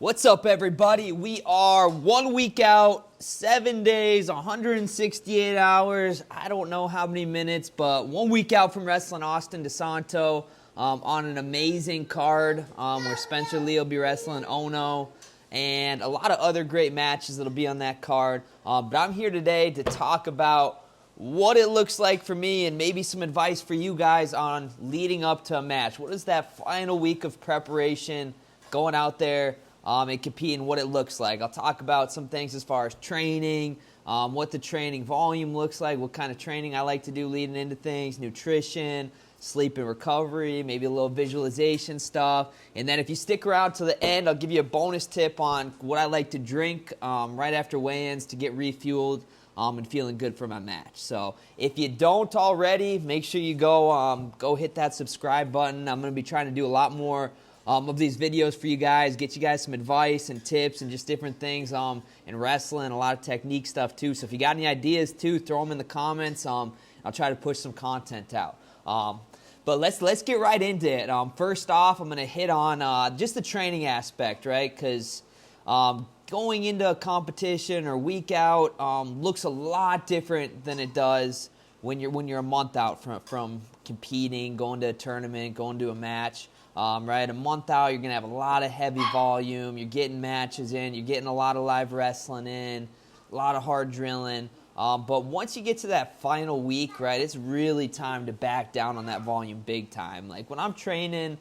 What's up, everybody? We are 1 week out, 7 days, 168 hours. I don't know how many minutes, but 1 week out from wrestling Austin DeSanto on an amazing card where Spencer Lee will be wrestling Ono and a lot of other great matches that'll be on that card. But I'm here today to talk about what it looks like for me and maybe some advice for you guys on leading up to a match. What is that final week of preparation, going out there and competing, what it looks like. I'll talk about some things as far as training, what the training volume looks like, what kind of training I like to do leading into things, nutrition, sleep and recovery, maybe a little visualization stuff. And then if you stick around to the end, I'll give you a bonus tip on what I like to drink right after weigh-ins to get refueled and feeling good for my match. So if you don't already, make sure you go hit that subscribe button. I'm going to be trying to do a lot more of these videos for you guys, get you guys some advice and tips and just different things in wrestling, a lot of technique stuff too. So if you got any ideas too, throw them in the comments. I'll try to push some content out. But let's get right into it. First off, I'm going to hit on just the training aspect, right? Because going into a competition or week out looks a lot different than it does when you're a month out from competing, going to a tournament, going to a match. Right, a month out, you're going to have a lot of heavy volume. You're getting matches in. You're getting a lot of live wrestling in, a lot of hard drilling. But once you get to that final week, right, it's really time to back down on that volume big time. Like when I'm training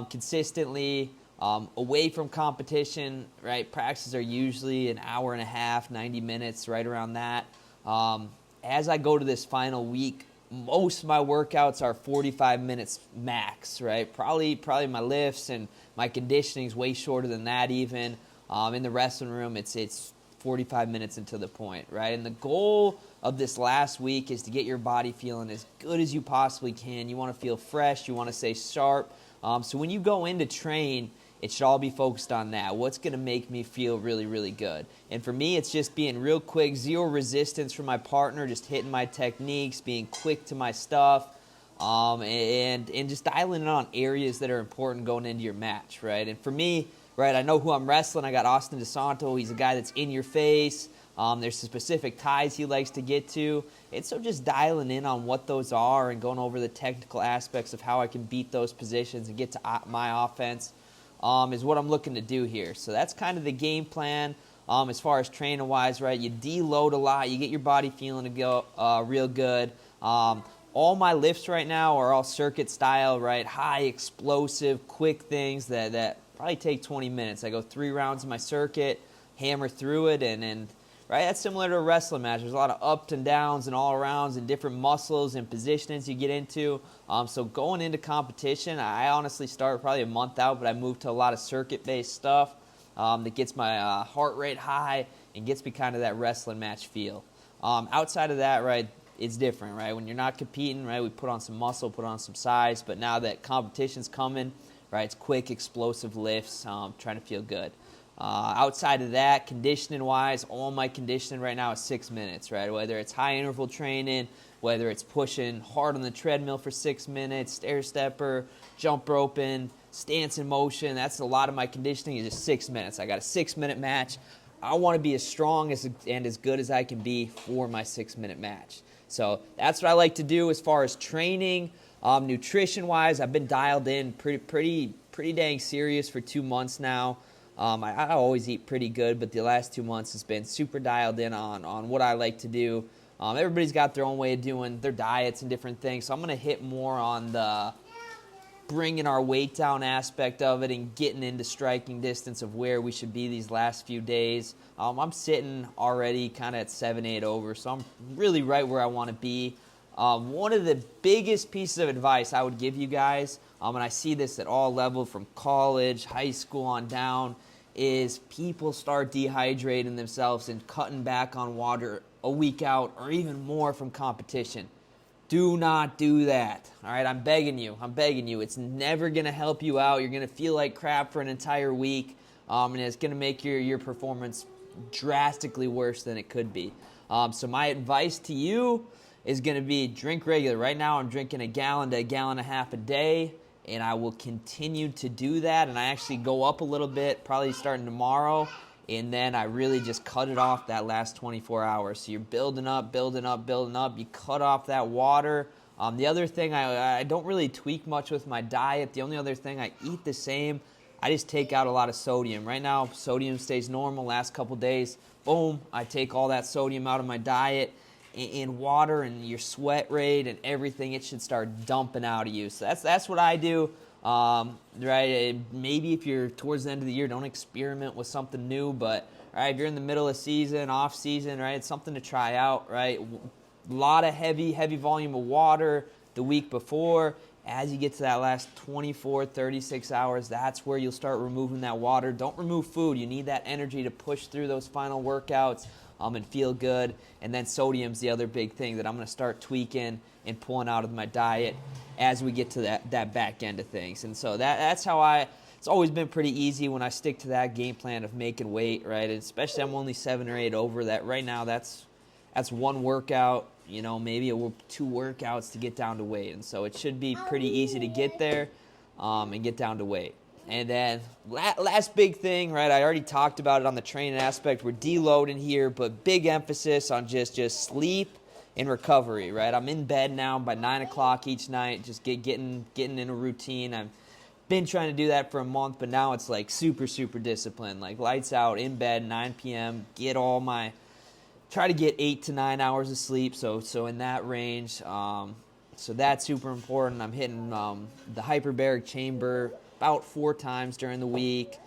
consistently away from competition, right, practices are usually an hour and a half, 90 minutes, right around that. As I go to this final week, most of my workouts are 45 minutes max, right? Probably my lifts and my conditioning is way shorter than that even. In the wrestling room, it's 45 minutes until the point, right? And the goal of this last week is to get your body feeling as good as you possibly can. You want to feel fresh. You want to stay sharp. So when you go in to train, it should all be focused on that. What's going to make me feel really, really good? And for me, it's just being real quick, zero resistance from my partner, just hitting my techniques, being quick to my stuff, and just dialing in on areas that are important going into your match, right? And for me, right, I know who I'm wrestling. I got Austin DeSanto. He's a guy that's in your face. There's some specific ties he likes to get to. And so just dialing in on what those are and going over the technical aspects of how I can beat those positions and get to my offense is what I'm looking to do here. So that's kind of the game plan as far as training-wise, right? You deload a lot. You get your body feeling to go real good. All my lifts right now are all circuit style, right? High, explosive, quick things that probably take 20 minutes. I go 3 rounds of my circuit, hammer through it, and right, that's similar to a wrestling match. There's a lot of ups and downs and all-arounds and different muscles and positionings you get into. So going into competition, I honestly start probably a month out, but I move to a lot of circuit-based stuff that gets my heart rate high and gets me kind of that wrestling match feel. Outside of that, right, it's different, right? When you're not competing, right, we put on some muscle, put on some size, but now that competition's coming, right, it's quick, explosive lifts, trying to feel good. Outside of that, conditioning-wise, all my conditioning right now is 6 minutes, right? Whether it's high-interval training, whether it's pushing hard on the treadmill for 6 minutes, stair-stepper, jump roping, stance in motion, that's a lot of my conditioning is just 6 minutes. I got a 6-minute match. I want to be as strong and as good as I can be for my 6-minute match. So that's what I like to do as far as training. Nutrition-wise, I've been dialed in pretty dang serious for 2 months now. I always eat pretty good, but the last 2 months has been super dialed in on what I like to do. Everybody's got their own way of doing their diets and different things, so I'm going to hit more on the bringing our weight down aspect of it and getting into striking distance of where we should be these last few days. I'm sitting already kind of at 7-8 over, so I'm really right where I want to be. One of the biggest pieces of advice I would give you guys, and I see this at all levels from college, high school on down, is people start dehydrating themselves and cutting back on water a week out or even more from competition. Do not do that. All right, I'm begging you. It's never going to help you out. You're going to feel like crap for an entire week, and it's going to make your performance drastically worse than it could be. So my advice to you is going to be drink regular. Right now I'm drinking a gallon to a gallon and a half a day. and I will continue to do that. And I actually go up a little bit, probably starting tomorrow, and then I really just cut it off that last 24 hours. So you're building up, building up, building up. You cut off that water. The other thing, I don't really tweak much with my diet. The only other thing, I eat the same. I just take out a lot of sodium. Right now, sodium stays normal. Last couple days, boom, I take all that sodium out of my diet. And water and your sweat rate and everything, it should start dumping out of you. So that's what I do. Right? Maybe if you're towards the end of the year, don't experiment with something new. But right, if you're in the middle of season, off season, right, it's something to try out. Right? A lot of heavy volume of water the week before. As you get to that last 24, 36 hours, that's where you'll start removing that water. Don't remove food. You need that energy to push through those final workouts and feel good. And then sodium's the other big thing that I'm going to start tweaking and pulling out of my diet as we get to that back end of things. And so that's how it's always been pretty easy when I stick to that game plan of making weight, right? And especially I'm only 7 or 8 over that. Right now, that's one workout, maybe 2 workouts to get down to weight. And so it should be pretty easy to get there and get down to weight. And then last big thing, right, I already talked about it on the training aspect. We're deloading here, but big emphasis on just sleep and recovery, right? I'm in bed now by 9 o'clock each night, just getting in a routine. I've been trying to do that for a month, but now it's like super, super disciplined. Like lights out, in bed, 9 p.m., try to get 8 to 9 hours of sleep, so in that range. So that's super important. I'm hitting the hyperbaric chamber about 4 times during the week.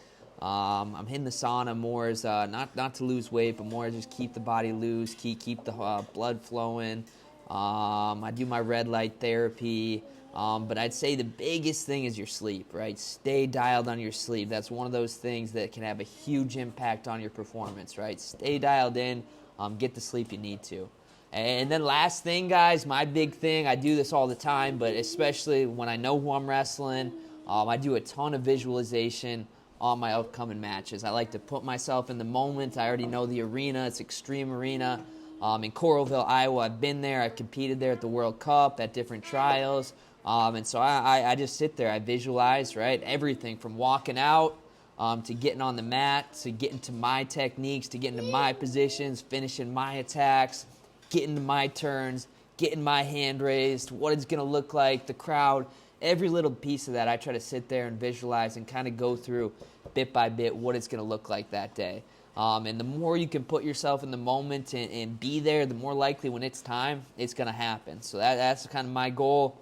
I'm hitting the sauna more as not to lose weight, but more just keep the body loose, keep the blood flowing. I do my red light therapy. But I'd say the biggest thing is your sleep, right? Stay dialed on your sleep. That's one of those things that can have a huge impact on your performance, right? Stay dialed in. Get the sleep you need to. And then last thing, guys, my big thing, I do this all the time, but especially when I know who I'm wrestling, I do a ton of visualization on my upcoming matches. I like to put myself in the moment. I already know the arena. It's Extreme Arena in Coralville, Iowa. I've been there. I've competed there at the World Cup, at different trials. And so I just sit there. I visualize, right, everything from walking out to getting on the mat, to getting to my techniques, to getting to my positions, finishing my attacks, getting to my turns, getting my hand raised, what it's going to look like, the crowd. Every little piece of that, I try to sit there and visualize and kind of go through bit by bit what it's going to look like that day. And the more you can put yourself in the moment and be there, the more likely when it's time, it's going to happen. So that's kind of my goal,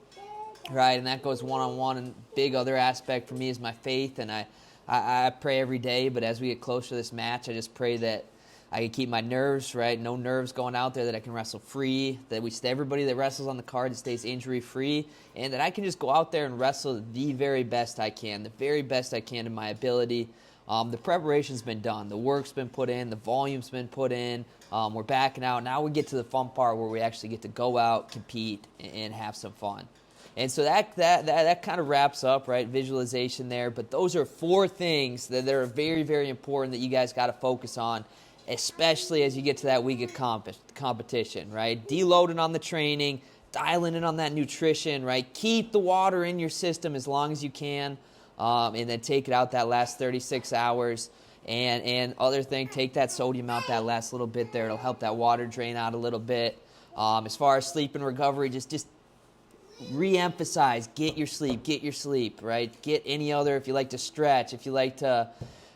right? And that goes one-on-one. And big other aspect for me is my faith. And I pray every day, but as we get closer to this match, I just pray that I can keep my nerves, right? No nerves going out there, that I can wrestle free, that everybody that wrestles on the card stays injury-free, and that I can just go out there and wrestle the very best I can, in my ability. The preparation's been done. The work's been put in. The volume's been put in. We're backing out. Now we get to the fun part where we actually get to go out, compete, and have some fun. And so that kind of wraps up, right? Visualization there. But those are 4 things that are very, very important that you guys got to focus on, especially as you get to that week of competition, right? Deloading on the training, dialing in on that nutrition, right? Keep the water in your system as long as you can, and then take it out that last 36 hours. And other thing, take that sodium out that last little bit there. It'll help that water drain out a little bit. As far as sleep and recovery, just re-emphasize, get your sleep, right? Get any other, if you like to stretch, if you like to,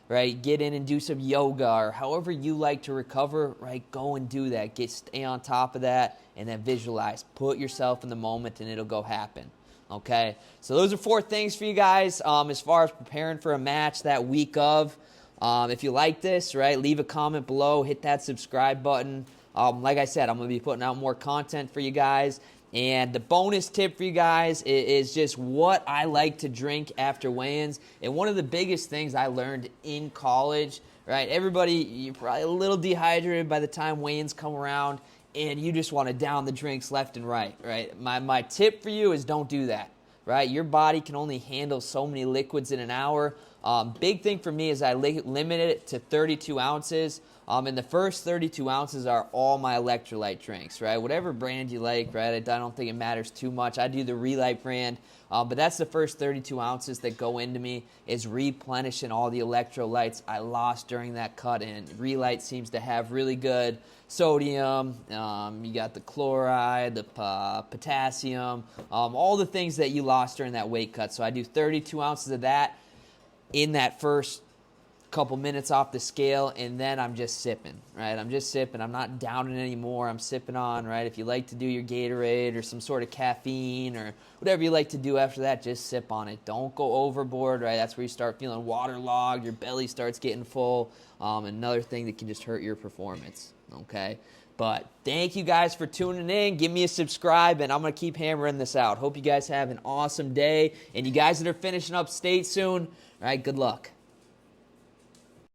right, get in and do some yoga, or however you like to recover, right, go and do that. Stay on top of that, and then visualize. Put yourself in the moment, and it'll go happen, okay? So those are 4 things for you guys as far as preparing for a match that week of. If you like this, right, leave a comment below. Hit that subscribe button. Like I said, I'm going to be putting out more content for you guys. And the bonus tip for you guys is just what I like to drink after weigh-ins. And one of the biggest things I learned in college, right? Everybody, you're probably a little dehydrated by the time weigh-ins come around, and you just want to down the drinks left and right? My tip for you is don't do that, right? Your body can only handle so many liquids in an hour. Big thing for me is I limited it to 32 ounces. And the first 32 ounces are all my electrolyte drinks, right? Whatever brand you like, right? I don't think it matters too much. I do the Relight brand, but that's the first 32 ounces that go into me, is replenishing all the electrolytes I lost during that cut. And Relight seems to have really good sodium. You got the chloride, the potassium, all the things that you lost during that weight cut. So I do 32 ounces of that in that first couple minutes off the scale, and then I'm just sipping, right? I'm just sipping. I'm not downing anymore. I'm sipping on, right? If you like to do your Gatorade or some sort of caffeine or whatever you like to do after that, just sip on it. Don't go overboard, right? That's where you start feeling waterlogged. Your belly starts getting full. Another thing that can just hurt your performance, okay? But thank you guys for tuning in. Give me a subscribe, and I'm going to keep hammering this out. Hope you guys have an awesome day. And you guys that are finishing up state soon, all right, good luck.